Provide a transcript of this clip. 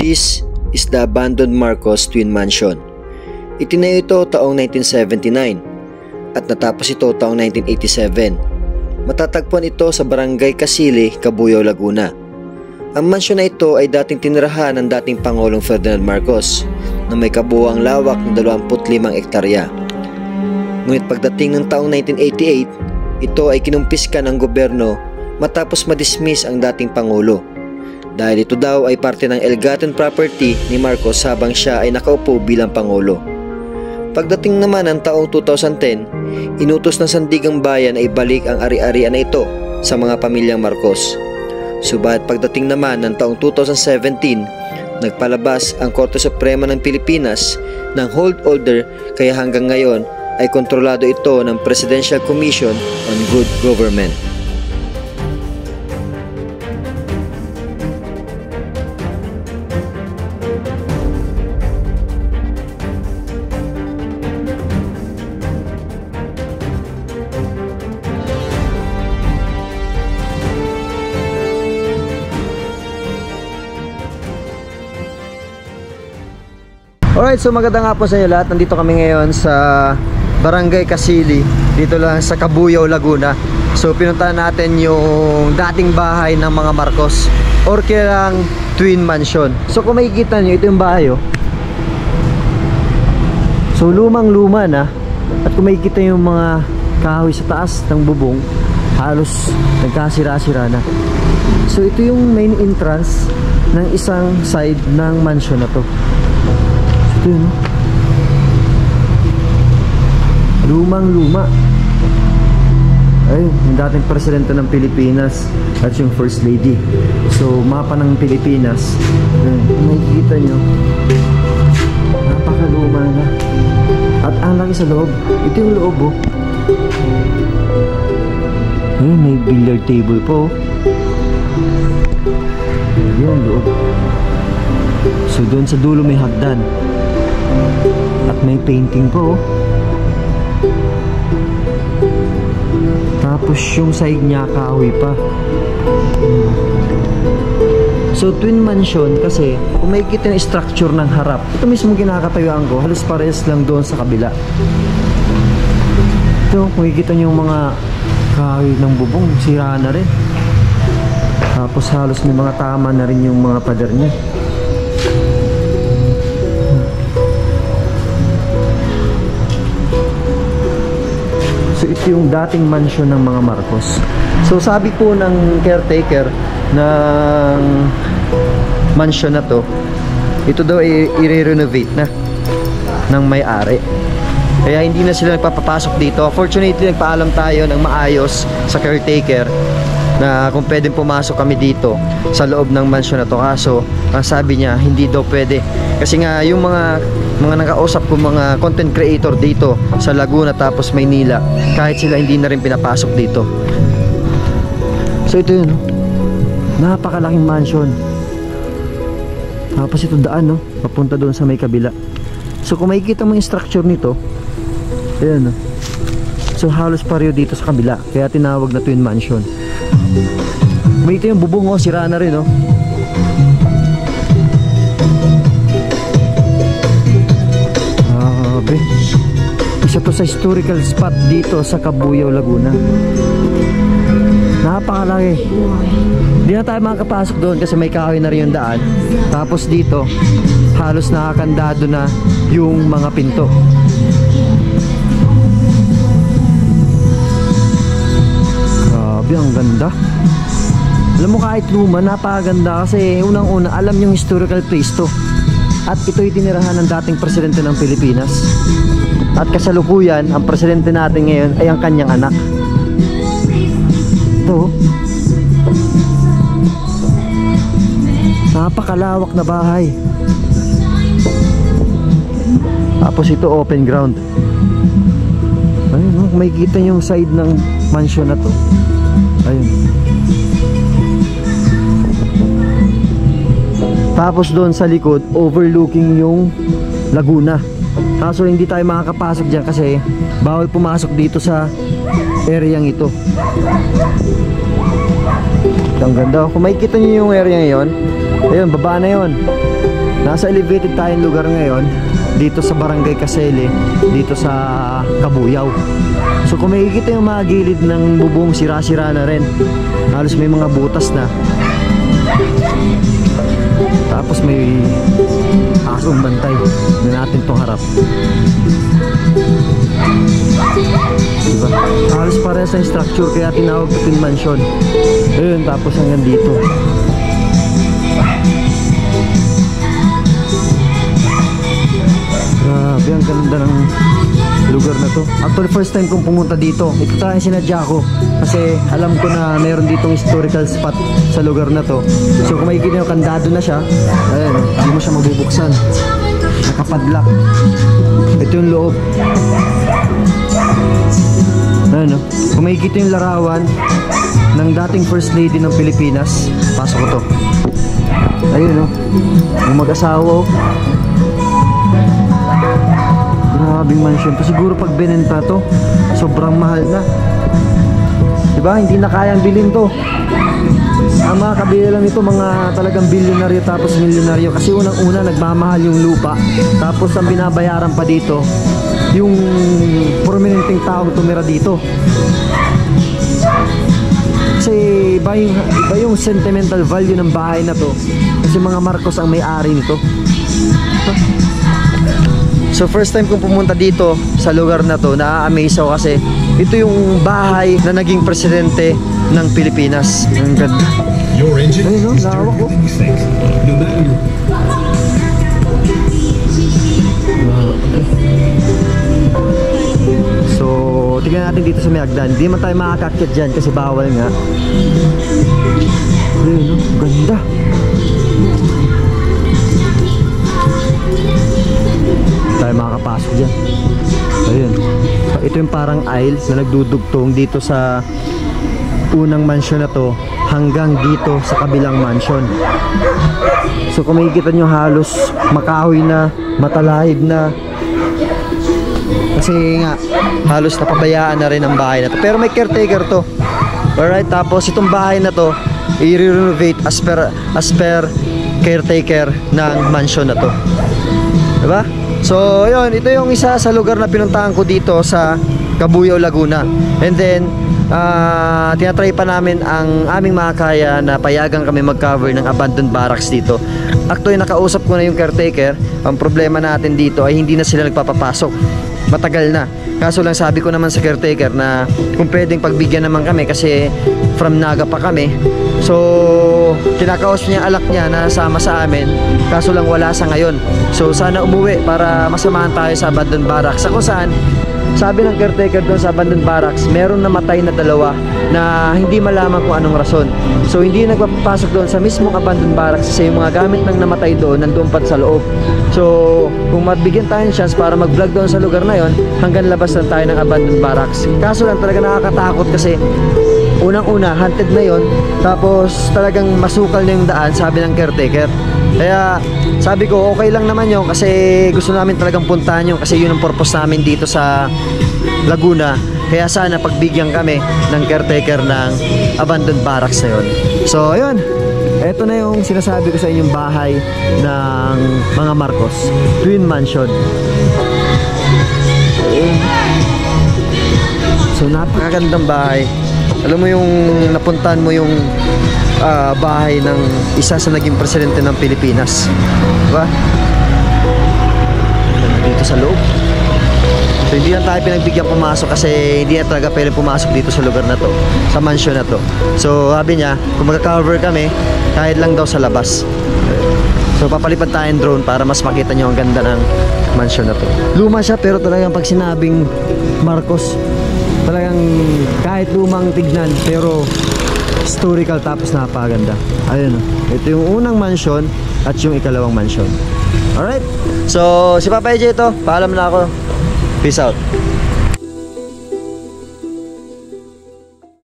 This is the abandoned Marcos Twin Mansion. Itinayo ito taong 1979 at natapos ito taong 1987. Matatagpuan ito sa Barangay Casili, Cabuyao, Laguna. Ang mansyon na ito ay dating tinirahan ng dating Pangulong Ferdinand Marcos na may kabuuang lawak ng 25 ektarya. Ngunit pagdating ng taong 1988, ito ay kinumpiska ng gobyerno matapos madismiss ang dating Pangulo. Dahil ito daw ay parte ng ill-gotten property ni Marcos habang siya ay nakaupo bilang Pangulo. Pagdating naman ng taong 2010, inutos ng Sandigang Bayan na ibalik ang ari-arian na ito sa mga pamilyang Marcos. Subalit pagdating naman ng taong 2017, nagpalabas ang Korte Suprema ng Pilipinas ng hold order kaya hanggang ngayon ay kontrolado ito ng Presidential Commission on Good Government. Alright, so magandang hapon sa inyo lahat. Nandito kami ngayon sa Barangay Casili, dito lang sa Cabuyao, Laguna. So pinuntahan natin yung dating bahay ng mga Marcos or kilang Twin Mansion. So kung makikita nyo, ito yung bahay, oh. So lumang luma na. At kung makikita yung mga kahoy sa taas ng bubong, halos nagkasira-sira na. So ito yung main entrance ng isang side ng mansion na to. Ito yun, lumang luma. Ay, yung dating presidente ng Pilipinas at yung first lady. So mapa ng Pilipinas. Ay, makikita nyo, napakaluma na. At ang laki sa loob. Ito yung loob, oh. Ay, may billiard table po. Ayan, loob. So doon sa dulo may hagdan. At may painting po, oh. Tapos yung side niya kahoy pa. So twin mansion kasi kung makikita yung structure ng harap, ito mismo kinakatayuan ko, halos parehas lang doon sa kabila. Ito kung makikita nyo yung mga kahoy ng bubong, sira na rin. Tapos halos may mga tama na rin yung mga pader niya. So ito yung dating mansion ng mga Marcos. So sabi po ng caretaker ng mansion na to, ito daw ay i-renovate na ng may-ari. Kaya hindi na sila nagpapapasok dito. Fortunately, nagpaalam tayo ng maayos sa caretaker na kung pwedeng pumasok kami dito sa loob ng mansion na to. Kaso ang sabi niya, hindi daw pwede. Kasi nga yung mga nakausap ko mga content creator dito sa Laguna tapos Maynila, kahit sila hindi na rin pinapasok dito. So ito yun, napakalaking mansion. Tapos ito daan, no, papunta doon sa may kabila. So kung makikita mo yung structure nito, ayan, no? So halos pareho dito sa kabila, kaya tinawag na Twin Mansion. Makikita yung bubong, oh, sira na rin, no? Isa to sa historical spot dito sa Cabuyao, Laguna. Napakalaki. Hindi na tayo makakapasok doon kasi may kahoy na rin yung daan. Tapos dito halos nakakandado na yung mga pinto. Grabe, ang ganda. Alam mo, kahit luma, napakaganda kasi unang-una alam yung historical place to. At ito'y tinirahan ng dating presidente ng Pilipinas. At kasalukuyan, ang presidente natin ngayon ay ang kanyang anak. Ito, napakalawak na bahay. Tapos ito open ground. Ayun, may kita yung side ng mansion na to. Ayun. Tapos doon sa likod, overlooking yung Laguna. Kaso hindi tayo makakapasok dyan kasi bawal pumasok dito sa areang ito. Ang ganda. Kung makikita nyo yung area ngayon, Ayun, baba na yun. Nasa elevated tayong lugar ngayon, dito sa Barangay Casele, dito sa Cabuyao. So kung makikita yung mga gilid ng bubong, sira-sira na rin. Halos may mga butas na. Tapos may asong bantay na natin itong harap. Diba? Halos parehas na structure, kaya tinawag ito yung mansion. Ayun, tapos hanggang dito. Grabe, ang ganda ng lugar na to. Actually, first time kong pumunta dito. Ito talagang sinadya ko kasi alam ko na mayroon ditong historical spot sa lugar na to. So kung makikita nyo, kandado na siya. Ayun, hindi mo siya mabubuksan. Nakapadlock. Ito yung loob. Ayun, kung makikita yung larawan ng dating First Lady ng Pilipinas, pasok ko to. Ayun, yung mag-asawa. Grabing mansion to. Siguro pag binenta to, sobrang mahal na. Diba? Hindi na kayang bilhin to. Ang mga kabila lang ito, mga talagang bilyonaryo tapos milyonaryo. Kasi unang-una nagmamahal yung lupa. Tapos ang binabayaran pa dito, yung prominenteng taong tumira dito. Kasi iba yung sentimental value ng bahay na to. Kasi mga Marcos ang may-ari nito. So first time kong pumunta dito sa lugar na to, na-amaze ako kasi ito yung bahay na naging presidente ng Pilipinas. Ang ganda. Your engine Ayun, no? is Lawak, stronger oh. than you think. No matter your... So tignan natin dito sa may hagdan. Hindi man tayo makakakyat dyan kasi bawal nga. Ayun, no? Ganda. Tayo makakapasok dyan. Ayun. Ito yung parang aisle na nagdudugtong dito sa unang mansion na to hanggang dito sa kabilang mansion. So kung makikita nyo, halos makahoy na, matalahib na. Kasi nga halos napabayaan na rin ang bahay na to. Pero may caretaker to. Alright, tapos itong bahay na to i-renovate as per caretaker ng mansion na to. Diba? So, yun, ito yung isa sa lugar na pinuntahan ko dito sa Cabuyao, Laguna. And then, tinatry pa namin ang aming makakaya na payagan kami mag-cover ng abandoned barracks dito. Actually, nakausap ko na yung caretaker. Ang problema natin dito ay hindi na sila nagpapapasok. Matagal na. Kaso lang sabi ko naman sa caretaker na kung pwedeng pagbigyan naman kami kasi from Naga pa kami. So, kinakausap niya alak niya na sama sa amin. Kaso lang wala sa ngayon. So, sana umuwi para masamahan tayo sa abandoned barracks. Kung saan, sabi ng caretaker doon sa abandoned barracks, meron namatay na dalawa na hindi malaman kung anong rason. So, hindi nagpapasok doon sa mismong abandoned barracks kasi yung mga gamit ng namatay doon nandoon pa sa loob. So, kung mabigyan tayo ng chance para mag-vlog doon sa lugar na yon, hanggang labas lang tayo ng abandoned barracks. Kaso lang talaga nakakatakot kasi unang-una, haunted na yon. Tapos talagang masukal na yung daan, sabi ng caretaker. Kaya sabi ko okay lang naman yun kasi gusto namin talagang puntahan yun kasi yun ang purpose namin dito sa Laguna. Kaya sana pagbigyan kami ng caretaker ng abandoned barracks na yun. So ayun, eto na yung sinasabi ko sa inyong bahay ng mga Marcos, Twin Mansion. So napakagandang bahay. Alam mo yung napuntahan mo yung bahay ng isa sa naging presidente ng Pilipinas, diba? Dito sa loob. So hindi na tayo pinagbigyan pumasok kasi hindi na talaga pwede pumasok dito sa lugar na to, sa mansion na to. So sabi niya kung magka-cover kami kahit lang daw sa labas. So papalipad tayong drone para mas makita nyo ang ganda ng mansion na to. Luma siya pero talagang pag sinabing Marcos, talagang kahit lumang tignan pero historical tapos napakaganda. Ayun, ito yung unang mansion at yung ikalawang mansion. Alright, so si Papa EJ ito, paalam na ako. Peace out.